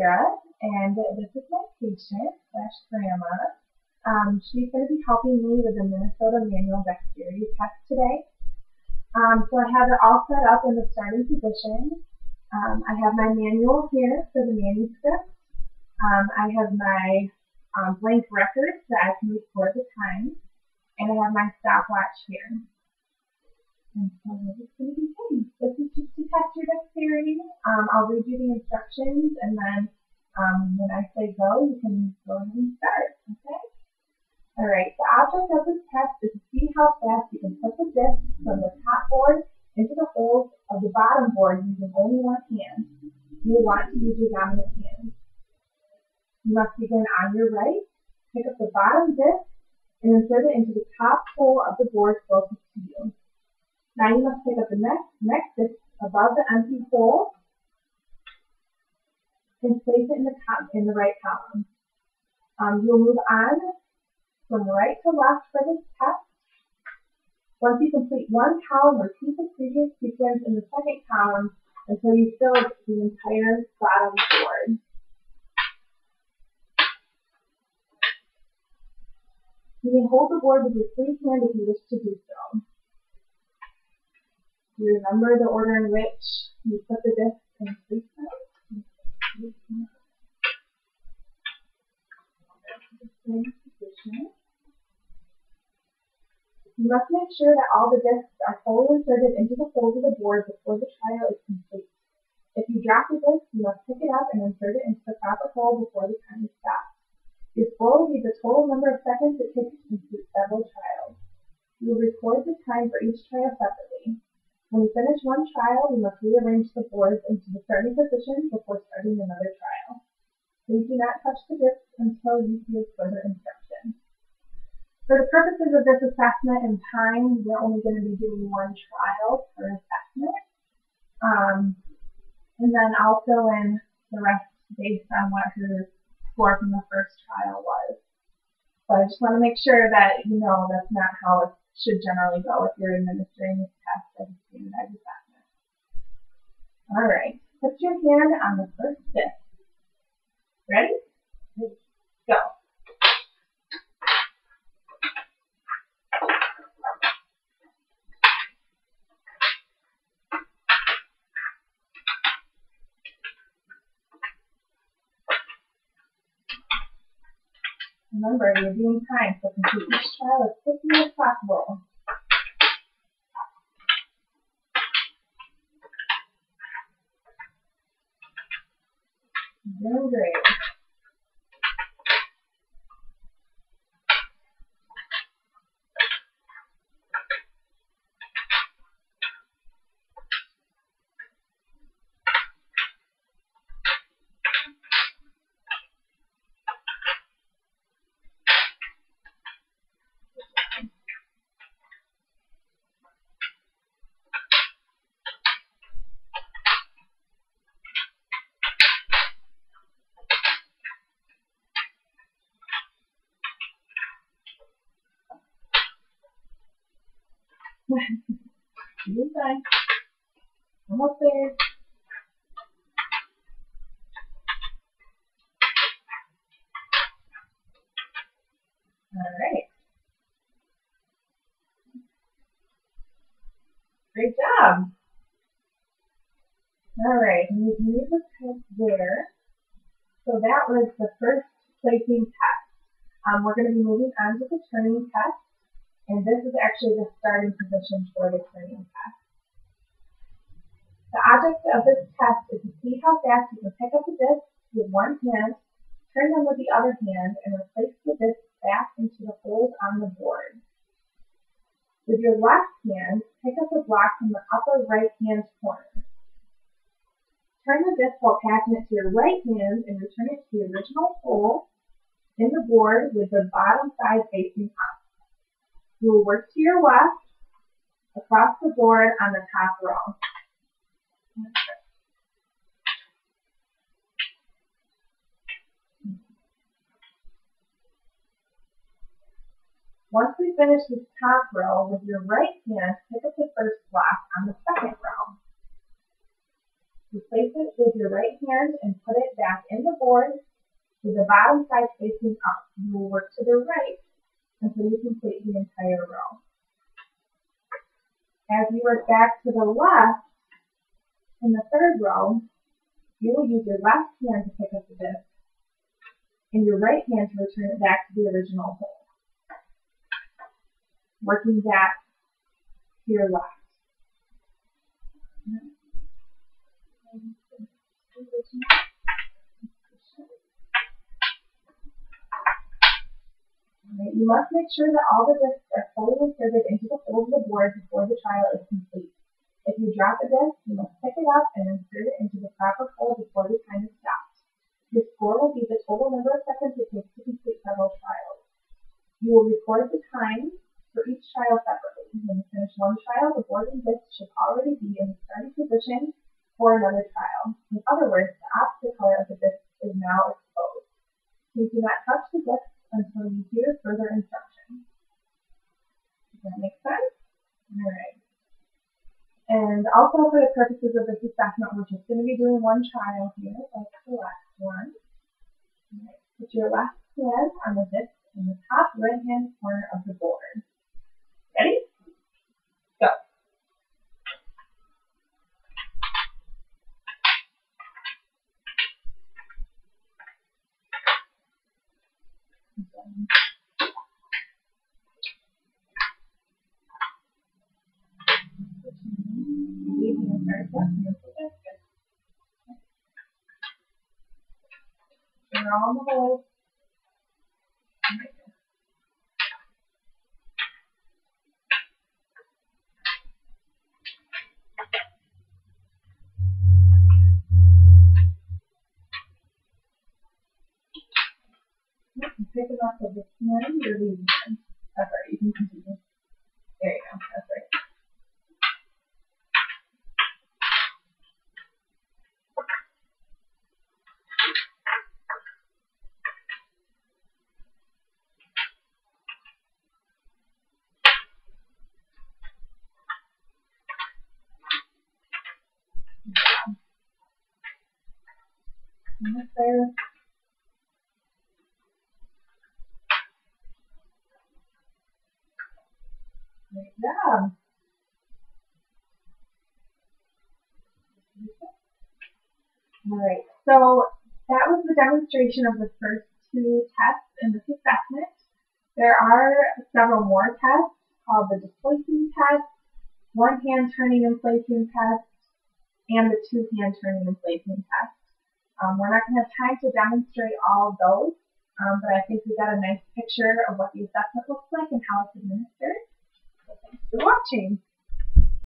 Sarah, and this is my patient / grandma. She's going to be helping me with the Minnesota Manual Dexterity test today. So I have it all set up in the starting position. I have my manual here for the manuscript. I have my blank records that I can record the time, and I have my stopwatch here. And so we're just going to begin. This is just to test your dexterity. I'll read you the instructions, and then when I say go, you can go ahead and start. Okay? All right. The object of this test is to see how fast you can put the disc from the top board into the holes of the bottom board using only one hand. You will want to use your dominant hand. You must begin on your right, pick up the bottom disc, and insert it into the top hole of the board closest to you. Now you must pick up the next disc above the empty hole and place it in the right column. You'll move on from right to left for this test. Once you complete one column, repeat the previous sequence in the second column until you fill the entire bottom board. You can hold the board with your free hand if you wish to do so. Do you remember the order in which you put the disc in placement? You must make sure that all the discs are fully inserted into the holes of the board before the trial is complete. If you drop the disc, you must pick it up and insert it into the proper hole before the time is stopped. Your score will be the total number of seconds it takes to complete several trials. You will record the time for each trial separately. When you finish one trial, you must rearrange the boards into the starting position before starting another trial. Please do not touch the disc until you hear further instructions. For the purposes of this assessment and time, we're only going to be doing one trial per assessment. And then I'll fill in the rest based on what her score from the first trial was. So I just want to make sure that you know that's not how it should generally go if you're administering this test as a standardized assessment. All right, put your hand on the first disc. Ready? Go. Remember, you're doing time, so complete each trial as quickly as possible. Doing great. You're fine. Almost there. All right. Great job. All right, and you can leave the test there. So that was the first placing test. We're going to be moving on to the turning test. And this is actually the starting position for the turning test. The object of this test is to see how fast you can pick up the disc with one hand, turn them with the other hand, and replace the disc back into the holes on the board. With your left hand, pick up the block from the upper right-hand corner. Turn the disc while passing it to your right hand and return it to the original hole in the board with the bottom side facing up. You will work to your left across the board on the top row. Once we finish this top row, with your right hand, pick up the first block on the second row. You place it with your right hand and put it back in the board with the bottom side facing up. You will work to the right until you complete the entire row. As you work back to the left in the third row, you will use your left hand to pick up the disc and your right hand to return it back to the original hole. Working back to your left. Right. You must make sure that all the discs are fully inserted into the hole of the board before the trial is complete. If you drop a disc, you must pick it up and insert it into the proper hole before the time is stopped. Your score will be the total number of seconds it takes to complete several trials. You will record the time for each trial separately. When you finish one trial, the board and disc should already be in the starting position for another trial. In other words, the opposite color of the disc is now exposed. Please do not touch the disc until you hear further instructions. Does that make sense? All right. And also for the purposes of this assessment, we're just going to be doing one trial here. Let's select one. All right. Put your left hand on the disc in the top right-hand corner of the board. Ready? Go. You're all in the hole. Pick it up with the hand, you're leaving it. That's right, you can continue. There you go, that's right. Almost there. Great job. Alright, so that was the demonstration of the first two tests in this assessment. There are several more tests called the displacing test, one hand turning and placing test, and the two hand turning and placing test. We're not going to have time to demonstrate all of those, but I think we got a nice picture of what the assessment looks like and how it's administered. So thanks for watching.